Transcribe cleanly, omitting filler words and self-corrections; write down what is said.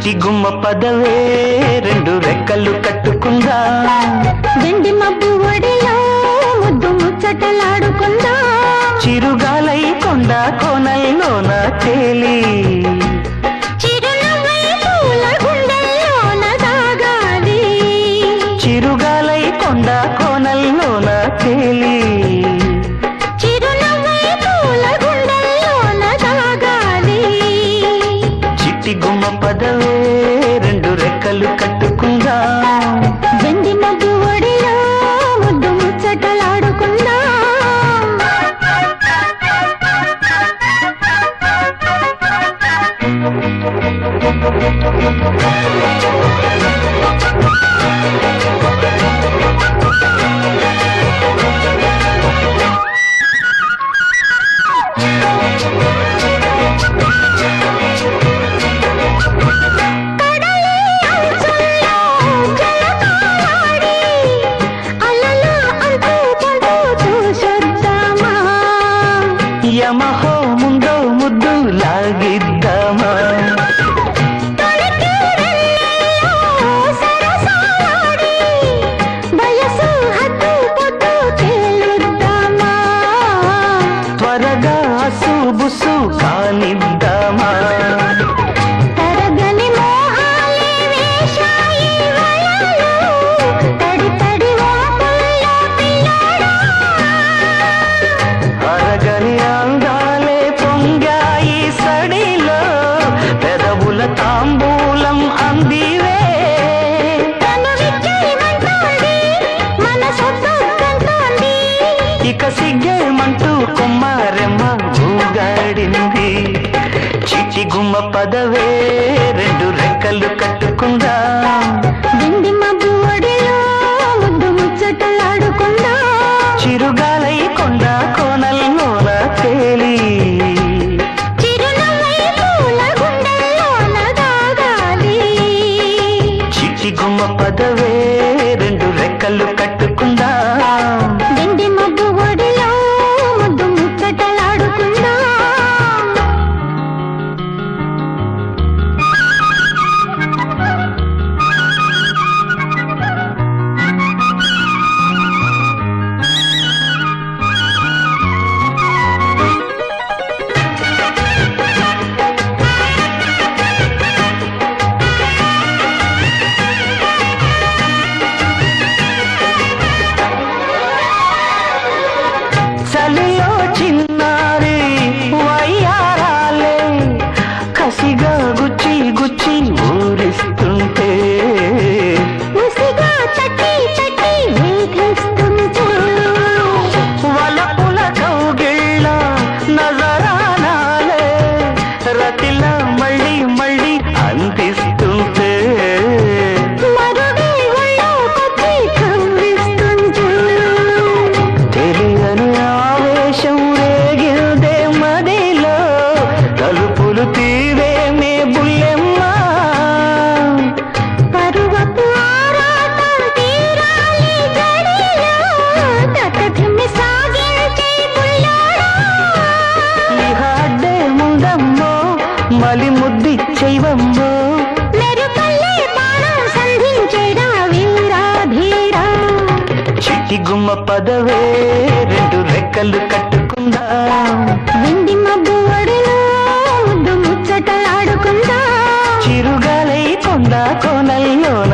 చిట్టి గుమ్మ పదవే రెండు రెక్కలు కట్టుకుందా వెండి మబ్బు ఒడిలో ముద్దు ముచ్చటలాడుకుందా చిరుగాలై కొండ కోనల్లోన తేలి చిరునవ్వై పూల గుండెల్లోన దాగాలి చిరుగాలై కొండ కోనల్లోన తేలి చిరునవ్వై పూల గుండెల్లోన దాగాలి చిట్టి గుమ్మ పదవే రెండు రెక్కలు కట్టుకుందా వెండి మబ్బు ఒడిలో ముద్దు ముచ్చటలాడుకుందా యమహో ముందో ముద్దు లాగిద్దామా త్వరగా సుబుసు కానిద్దామా తరగని మోహాలే వేశాయి వలలో తడి తడి వాపుల్లో పిల్లాడా అరగని అందాలే పొంగాయి సడిలో పెదవుల తాంబూలం అందివే తనువిచ్చేయమంటోంది మనసొద్దంటోంది ఇక సిగ్గేమంటూ కొమ్మారెమ్మ ఊగాడింది చిట్టి గుమ్మ పదవే రెండు రెక్కలు కట్టుకుందా వెండి మబ్బు ఒడిలో ముద్దు ముచ్చటలాడుకుందా చిరుగాలై కొండ కోనల్లోన తేలి చిరునవ్వై పూల గుండెల్లోన దాగాలి చిట్టి గుమ్మ పదవే రెండు రెక్కలు కట్టుకుందా వెండి మబ్బు ఒడిలో ముద్దు ముచ్చటలాడుకుందా చలిలో చిన్నారి వయ్యారాలే కసిగా గుచ్చి గుచ్చి ఊరిస్తుంటే ముసిగా తట్టి తట్టి వేధిస్తుంటే వలపుల కౌగిళ్ళ నజరానాలే రతిలా మళ్ళీ మళ్ళీ అందిస్తుంటే మరుడే ఒళ్ళోకొచ్చి కవ్విస్తుంటే తెలియని ఆవేశం రేగిల్దే మదిలో తలుపులు తీవేమే బుల్లెమ్మ పరువపు ఆరాటం తీరాలి జడిలో తకధిమి సాగించే బుల్లోడా ఇహ అడ్డే ముందమ్మో మలి ముద్దిచ్చైవమ్మో మెరుపల్లే బాణం సంధించేరా వీరాధీరా చిట్టి గుమ్మ పదవే రెండు రెక్కలు కట్టుకుందా వెండి మబ్బు ఒడిలో ముద్దు ముచ్చటలాడుకుందా చిరుగాలై కొండ కోనల్లోన